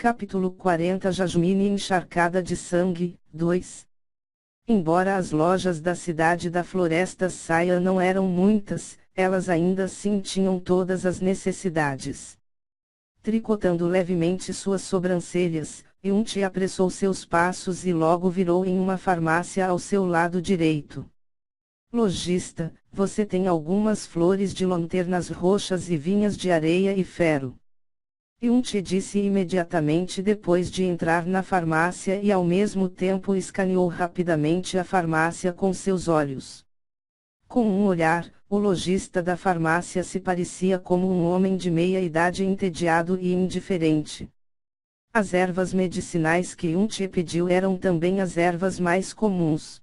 Capítulo 40 Jasmine encharcada de sangue, 2. Embora as lojas da cidade da Floresta Saia não eram muitas, elas ainda assim tinham todas as necessidades. Tricotando levemente suas sobrancelhas, Yunti apressou seus passos e logo virou em uma farmácia ao seu lado direito. Lojista, você tem algumas flores de lanternas roxas e vinhas de areia e ferro. Yunti disse imediatamente depois de entrar na farmácia e ao mesmo tempo escaneou rapidamente a farmácia com seus olhos. Com um olhar, o lojista da farmácia se parecia como um homem de meia idade entediado e indiferente. As ervas medicinais que Yunti pediu eram também as ervas mais comuns.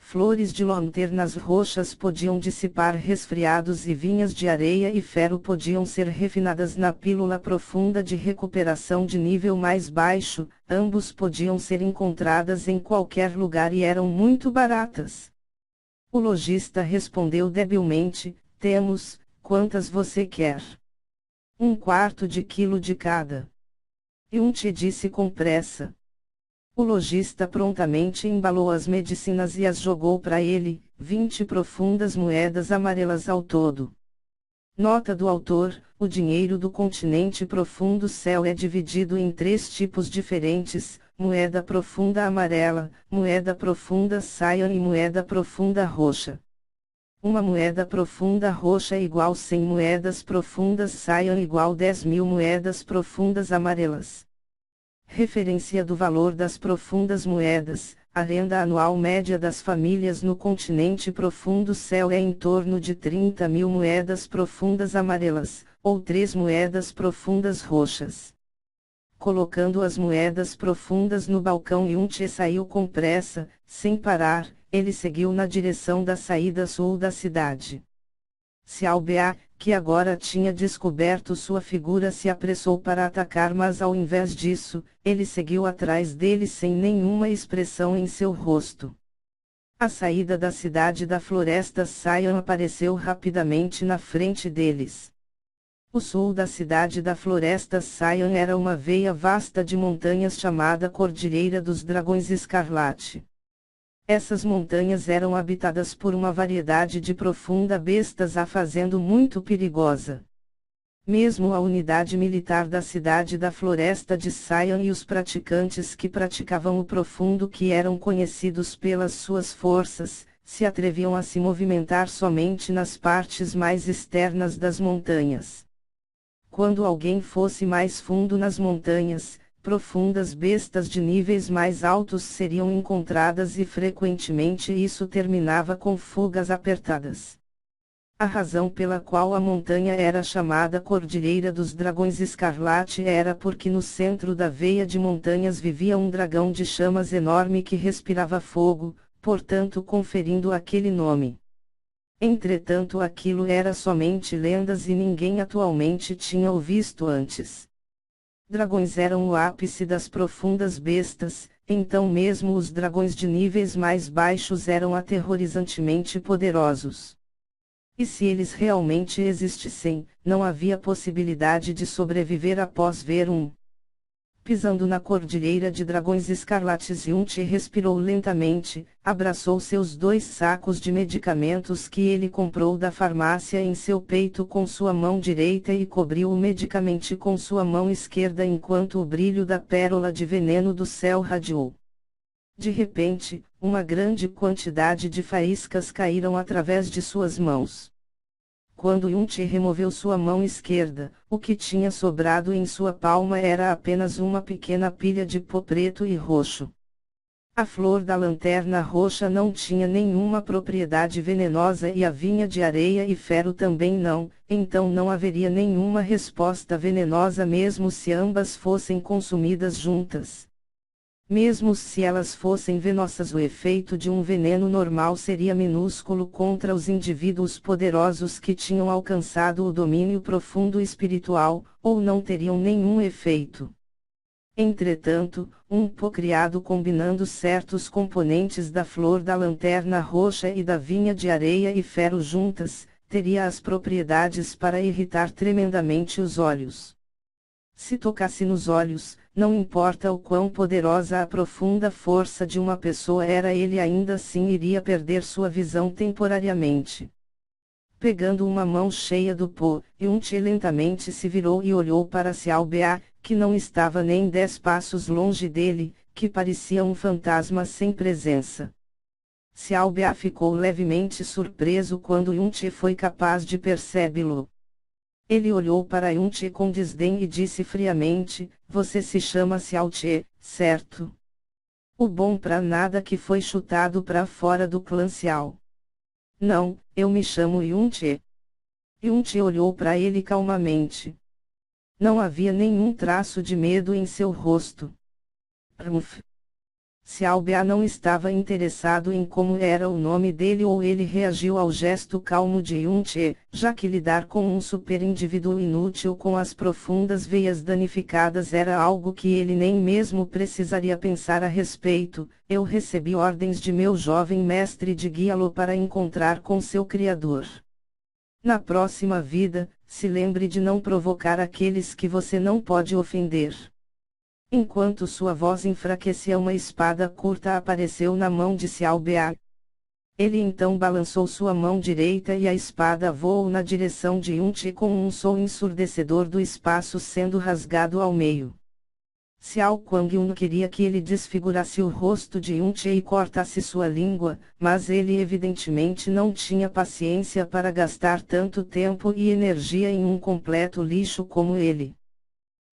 Flores de lanternas roxas podiam dissipar resfriados e vinhas de areia e ferro podiam ser refinadas na pílula profunda de recuperação de nível mais baixo, ambos podiam ser encontradas em qualquer lugar e eram muito baratas. O lojista respondeu debilmente, temos, quantas você quer? 1/4 de quilo de cada. Yunti disse com pressa. O lojista prontamente embalou as medicinas e as jogou para ele, 20 profundas moedas amarelas ao todo. Nota do autor: o dinheiro do continente profundo céu é dividido em 3 tipos diferentes: moeda profunda amarela, moeda profunda cyan e moeda profunda roxa. Uma moeda profunda roxa é igual 100 moedas profundas cyan igual 10.000 moedas profundas amarelas. Referência do valor das profundas moedas: a renda anual média das famílias no continente profundo céu é em torno de 30.000 moedas profundas amarelas, ou 3 moedas profundas roxas. Colocando as moedas profundas no balcão, Yunti saiu com pressa, sem parar. Ele seguiu na direção da saída sul da cidade. Xiao Bea, que agora tinha descoberto sua figura, se apressou para atacar, mas ao invés disso, ele seguiu atrás dele sem nenhuma expressão em seu rosto. A saída da cidade da Floresta Saia apareceu rapidamente na frente deles. O sul da cidade da Floresta Saia era uma veia vasta de montanhas chamada Cordilheira dos Dragões Escarlate. Essas montanhas eram habitadas por uma variedade de profunda bestas a fazendo muito perigosa. Mesmo a unidade militar da cidade da Floresta de Sayan e os praticantes que praticavam o profundo, que eram conhecidos pelas suas forças, se atreviam a se movimentar somente nas partes mais externas das montanhas. Quando alguém fosse mais fundo nas montanhas, profundas bestas de níveis mais altos seriam encontradas e frequentemente isso terminava com fugas apertadas. A razão pela qual a montanha era chamada Cordilheira dos Dragões Escarlate era porque no centro da veia de montanhas vivia um dragão de chamas enorme que respirava fogo, portanto conferindo aquele nome. Entretanto, aquilo era somente lendas e ninguém atualmente tinha o visto antes. Dragões eram o ápice das profundas bestas, então mesmo os dragões de níveis mais baixos eram aterrorizantemente poderosos. E se eles realmente existissem, não havia possibilidade de sobreviver após ver um. Pisando na Cordilheira de Dragões Escarlates, Yunti respirou lentamente, abraçou seus 2 sacos de medicamentos que ele comprou da farmácia em seu peito com sua mão direita e cobriu-o medicamente com sua mão esquerda enquanto o brilho da pérola de veneno do céu radiou. De repente, uma grande quantidade de faíscas caíram através de suas mãos. Quando Yunti removeu sua mão esquerda, o que tinha sobrado em sua palma era apenas uma pequena pilha de pó preto e roxo. A flor da lanterna roxa não tinha nenhuma propriedade venenosa e a vinha de areia e ferro também não, então não haveria nenhuma resposta venenosa mesmo se ambas fossem consumidas juntas. Mesmo se elas fossem venenosas, o efeito de um veneno normal seria minúsculo contra os indivíduos poderosos que tinham alcançado o domínio profundo espiritual, ou não teriam nenhum efeito. Entretanto, um pó criado combinando certos componentes da flor da lanterna roxa e da vinha de areia e ferro juntas, teria as propriedades para irritar tremendamente os olhos. Se tocasse nos olhos, não importa o quão poderosa a profunda força de uma pessoa era, ele ainda assim iria perder sua visão temporariamente. Pegando uma mão cheia do pó, Yun-Che lentamente se virou e olhou para Xiao Bia, que não estava nem 10 passos longe dele, que parecia um fantasma sem presença. Xiao Bia ficou levemente surpreso quando Yun-Che foi capaz de percebê-lo. Ele olhou para Yun-Che com desdém e disse friamente: "Você se chama Xiao-Che, certo? O bom pra nada que foi chutado para fora do clã Xiao." "Não, eu me chamo Yun-Che." Yun-Che olhou para ele calmamente. Não havia nenhum traço de medo em seu rosto. Xiao Bia não estava interessado em como era o nome dele ou ele reagiu ao gesto calmo de Yun-Che, já que lidar com um superindivíduo inútil com as profundas veias danificadas era algo que ele nem mesmo precisaria pensar a respeito. "Eu recebi ordens de meu jovem mestre de guiá-lo para encontrar com seu criador. Na próxima vida, se lembre de não provocar aqueles que você não pode ofender." Enquanto sua voz enfraquecia, uma espada curta apareceu na mão de Xiao Bia. Ele então balançou sua mão direita e a espada voou na direção de Yun-Che com um som ensurdecedor do espaço sendo rasgado ao meio. Xiao Kuang-Yun queria que ele desfigurasse o rosto de Yun-Che e cortasse sua língua, mas ele evidentemente não tinha paciência para gastar tanto tempo e energia em um completo lixo como ele.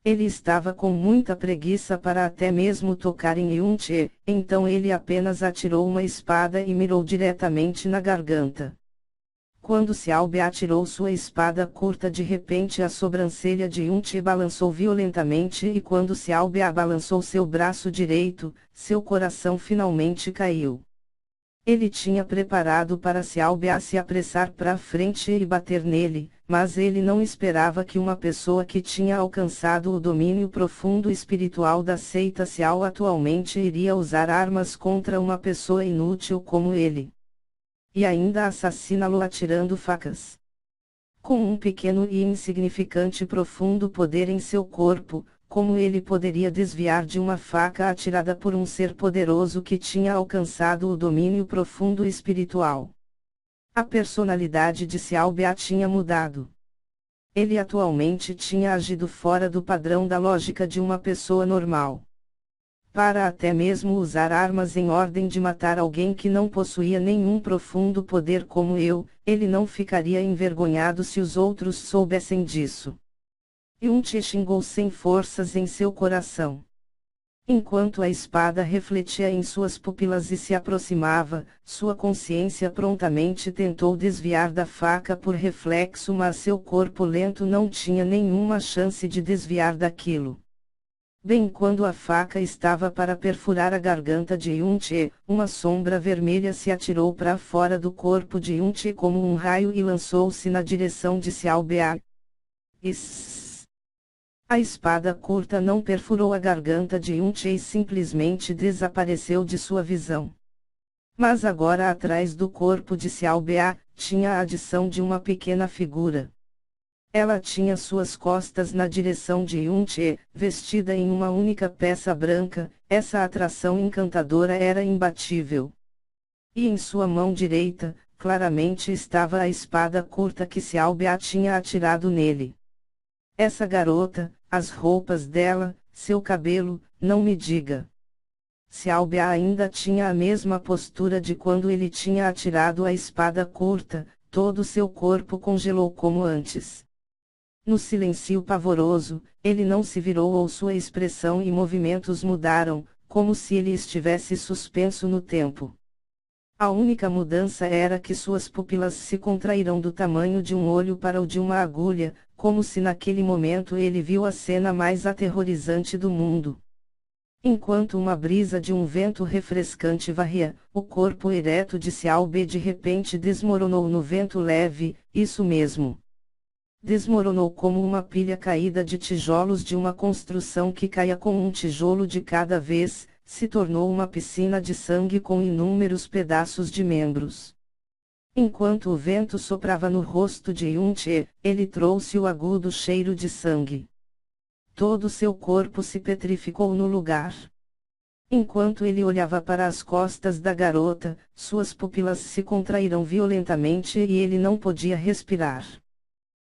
Ele estava com muita preguiça para até mesmo tocar em Yun-Che, então ele apenas atirou uma espada e mirou diretamente na garganta. Quando Xiao Bia atirou sua espada curta, de repente a sobrancelha de Yun-Che balançou violentamente e quando Xiao Bia balançou seu braço direito, seu coração finalmente caiu. Ele tinha preparado para Xiao Bia se apressar para frente e bater nele, mas ele não esperava que uma pessoa que tinha alcançado o domínio profundo espiritual da seita Xiao atualmente iria usar armas contra uma pessoa inútil como ele. E ainda assassiná-lo atirando facas. Com um pequeno e insignificante profundo poder em seu corpo, como ele poderia desviar de uma faca atirada por um ser poderoso que tinha alcançado o domínio profundo espiritual? A personalidade de Xiao Bia tinha mudado. Ele atualmente tinha agido fora do padrão da lógica de uma pessoa normal. Para até mesmo usar armas em ordem de matar alguém que não possuía nenhum profundo poder como eu, ele não ficaria envergonhado se os outros soubessem disso. Yun-Che xingou sem forças em seu coração. Enquanto a espada refletia em suas pupilas e se aproximava, sua consciência prontamente tentou desviar da faca por reflexo, mas seu corpo lento não tinha nenhuma chance de desviar daquilo. Bem quando a faca estava para perfurar a garganta de Yun-Che, uma sombra vermelha se atirou para fora do corpo de Yun-Che como um raio e lançou-se na direção de Xiao Bia. A espada curta não perfurou a garganta de Yun-Che e simplesmente desapareceu de sua visão. Mas agora atrás do corpo de Xiao Bia, tinha a adição de uma pequena figura. Ela tinha suas costas na direção de Yun-Che, vestida em uma única peça branca. Essa atração encantadora era imbatível. E em sua mão direita, claramente estava a espada curta que Xiao Bia tinha atirado nele. Essa garota, as roupas dela, seu cabelo, não me diga. Xiao Bia ainda tinha a mesma postura de quando ele tinha atirado a espada curta, todo seu corpo congelou como antes. No silêncio pavoroso, ele não se virou ou sua expressão e movimentos mudaram, como se ele estivesse suspenso no tempo. A única mudança era que suas pupilas se contraíram do tamanho de um olho para o de uma agulha, como se naquele momento ele viu a cena mais aterrorizante do mundo. Enquanto uma brisa de um vento refrescante varria, o corpo ereto de Xiao Bia de repente desmoronou no vento leve, isso mesmo. Desmoronou como uma pilha caída de tijolos de uma construção que caia com um tijolo de cada vez, se tornou uma piscina de sangue com inúmeros pedaços de membros. Enquanto o vento soprava no rosto de Yun-Che, ele trouxe o agudo cheiro de sangue. Todo seu corpo se petrificou no lugar. Enquanto ele olhava para as costas da garota, suas pupilas se contraíram violentamente e ele não podia respirar.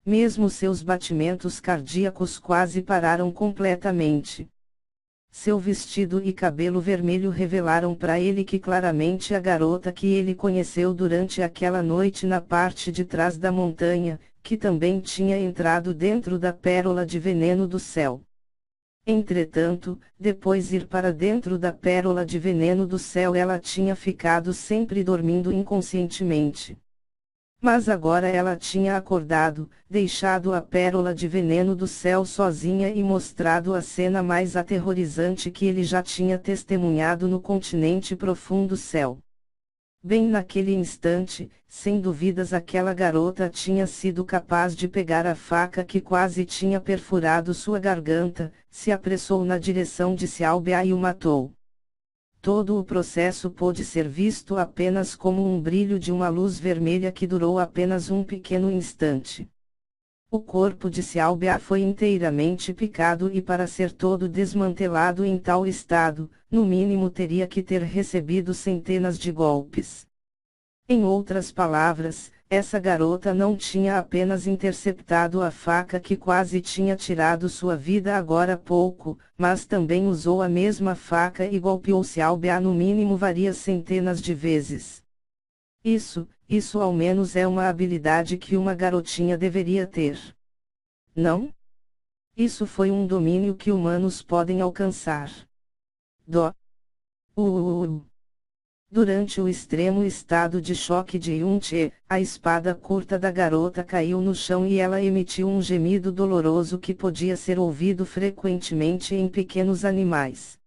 Mesmo seus batimentos cardíacos quase pararam completamente. Seu vestido e cabelo vermelho revelaram para ele que claramente a garota que ele conheceu durante aquela noite na parte de trás da montanha, que também tinha entrado dentro da pérola de veneno do céu. Entretanto, depois ir para dentro da pérola de veneno do céu, ela tinha ficado sempre dormindo inconscientemente. Mas agora ela tinha acordado, deixado a pérola de veneno do céu sozinha e mostrado a cena mais aterrorizante que ele já tinha testemunhado no continente profundo céu. Bem naquele instante, sem dúvidas aquela garota tinha sido capaz de pegar a faca que quase tinha perfurado sua garganta, se apressou na direção de Xiaobia e o matou. Todo o processo pôde ser visto apenas como um brilho de uma luz vermelha que durou apenas um pequeno instante. O corpo de Xiaobia foi inteiramente picado e para ser todo desmantelado em tal estado, no mínimo teria que ter recebido centenas de golpes. Em outras palavras, essa garota não tinha apenas interceptado a faca que quase tinha tirado sua vida agora há pouco, mas também usou a mesma faca e golpeou Xiaobia no mínimo várias centenas de vezes. Isso ao menos é uma habilidade que uma garotinha deveria ter. Não? Isso foi um domínio que humanos podem alcançar. Durante o extremo estado de choque de Yun-Che, a espada curta da garota caiu no chão e ela emitiu um gemido doloroso que podia ser ouvido frequentemente em pequenos animais.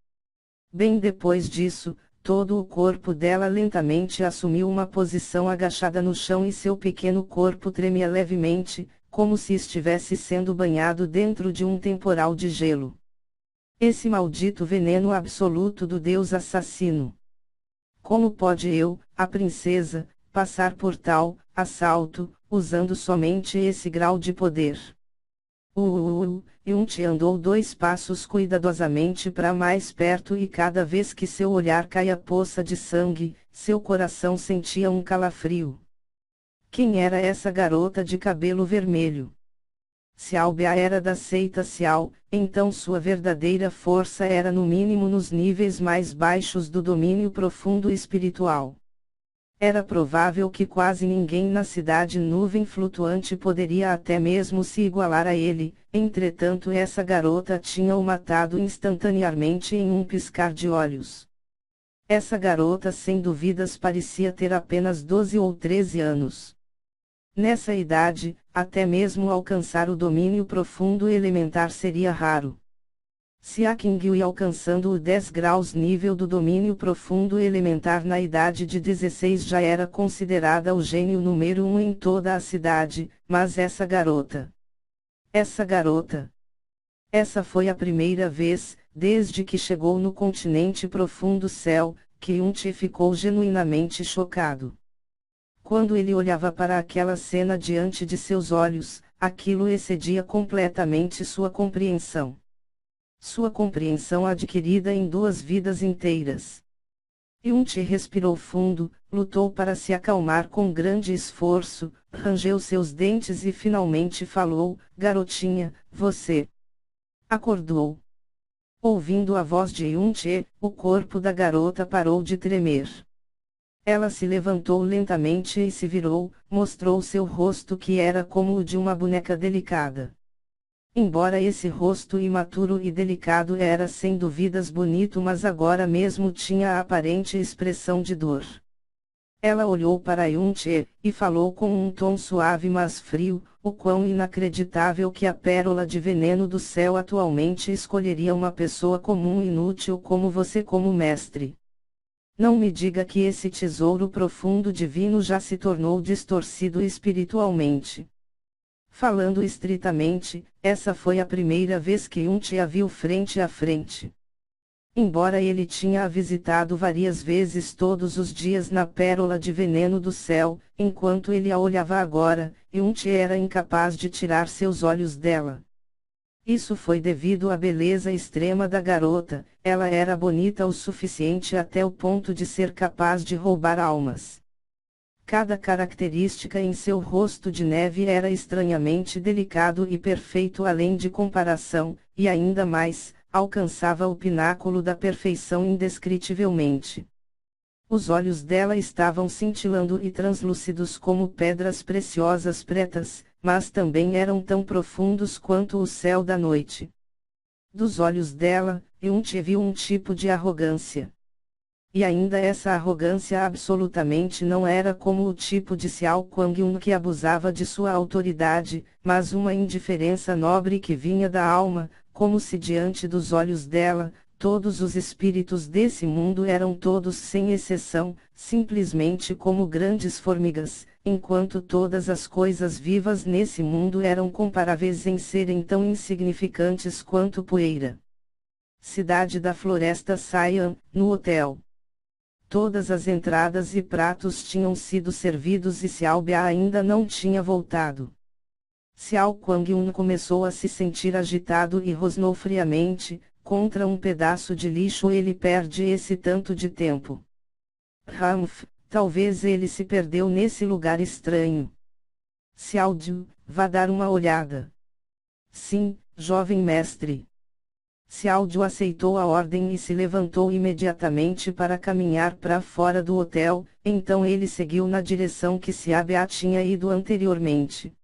Bem depois disso, todo o corpo dela lentamente assumiu uma posição agachada no chão e seu pequeno corpo tremia levemente, como se estivesse sendo banhado dentro de um temporal de gelo. Esse maldito veneno absoluto do Deus assassino. Como pode eu, a princesa, passar por tal assalto, usando somente esse grau de poder? Yun-Che andou 2 passos cuidadosamente para mais perto e cada vez que seu olhar caía poça de sangue, seu coração sentia um calafrio. Quem era essa garota de cabelo vermelho? Xiaobia era da seita Xiao, então sua verdadeira força era no mínimo nos níveis mais baixos do domínio profundo espiritual. Era provável que quase ninguém na cidade nuvem flutuante poderia até mesmo se igualar a ele, entretanto essa garota tinha o matado instantaneamente em um piscar de olhos. Essa garota sem dúvidas parecia ter apenas 12 ou 13 anos. Nessa idade, até mesmo alcançar o domínio profundo elementar seria raro. Se a Qingyue alcançando o 10 graus nível do domínio profundo elementar na idade de 16 já era considerada o gênio número 1 em toda a cidade, mas essa garota. Essa foi a primeira vez, desde que chegou no continente profundo céu, que Yun-Che ficou genuinamente chocado. Quando ele olhava para aquela cena diante de seus olhos, aquilo excedia completamente sua compreensão. Sua compreensão adquirida em 2 vidas inteiras. Yun-Che respirou fundo, lutou para se acalmar com grande esforço, rangeu seus dentes e finalmente falou: "Garotinha, você acordou." Ouvindo a voz de Yun-Che, o corpo da garota parou de tremer. Ela se levantou lentamente e se virou, mostrou seu rosto que era como o de uma boneca delicada. Embora esse rosto imaturo e delicado era sem dúvidas bonito, mas agora mesmo tinha a aparente expressão de dor. Ela olhou para Yun-Che, e falou com um tom suave mas frio: "O quão inacreditável que a pérola de veneno do céu atualmente escolheria uma pessoa comum e inútil como você como mestre. Não me diga que esse tesouro profundo divino já se tornou distorcido espiritualmente." Falando estritamente, essa foi a primeira vez que Yun-Che a viu frente a frente. Embora ele tinha a visitado várias vezes todos os dias na pérola de veneno do céu, enquanto ele a olhava agora, Yun-Che era incapaz de tirar seus olhos dela. Isso foi devido à beleza extrema da garota, ela era bonita o suficiente até o ponto de ser capaz de roubar almas. Cada característica em seu rosto de neve era estranhamente delicado e perfeito além de comparação, e ainda mais, alcançava o pináculo da perfeição indescritivelmente. Os olhos dela estavam cintilando e translúcidos como pedras preciosas pretas, mas também eram tão profundos quanto o céu da noite. Dos olhos dela, Yunt viu um tipo de arrogância. E ainda essa arrogância absolutamente não era como o tipo de Xiao Kuang-yun que abusava de sua autoridade, mas uma indiferença nobre que vinha da alma, como se diante dos olhos dela, todos os espíritos desse mundo eram todos sem exceção, simplesmente como grandes formigas, enquanto todas as coisas vivas nesse mundo eram comparáveis em serem tão insignificantes quanto poeira. Cidade da Floresta Saiyan, no hotel. Todas as entradas e pratos tinham sido servidos e Xiao Bia ainda não tinha voltado. Xiao Kuang-yun começou a se sentir agitado e rosnou friamente, contra um pedaço de lixo ele perde esse tanto de tempo. Humph, talvez ele se perdeu nesse lugar estranho. Xiao Ju, vá dar uma olhada. Sim, jovem mestre. Xiao Ju aceitou a ordem e se levantou imediatamente para caminhar para fora do hotel, então ele seguiu na direção que Xiao Bia tinha ido anteriormente.